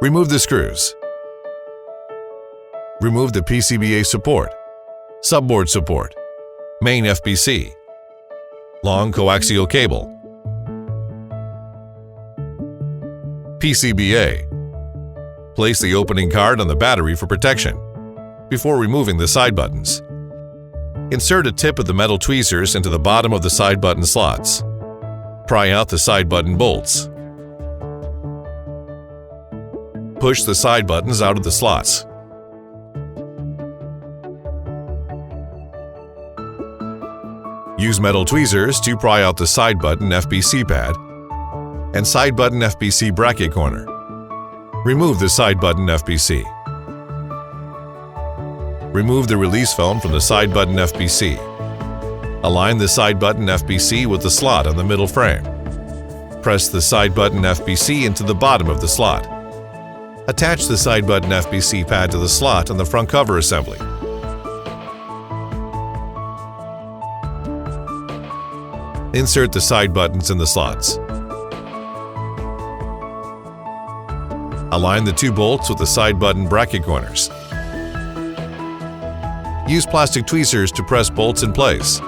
Remove the screws. Remove the PCBA support, subboard support, main FPC, long coaxial cable, PCBA. Place the opening card on the battery for protection before removing the side buttons. Insert a tip of the metal tweezers into the bottom of the side button slots. Pry out the side button bolts. Push the side buttons out of the slots. Use metal tweezers to pry out the side button FPC pad and side button FPC bracket corner. Remove the side button FPC. Remove the release film from the side button FPC. Align the side button FPC with the slot on the middle frame. Press the side button FPC into the bottom of the slot. Attach the side button FPC pad to the slot on the front cover assembly. Insert the side buttons in the slots. Align the two bolts with the side button bracket corners. Use plastic tweezers to press bolts in place.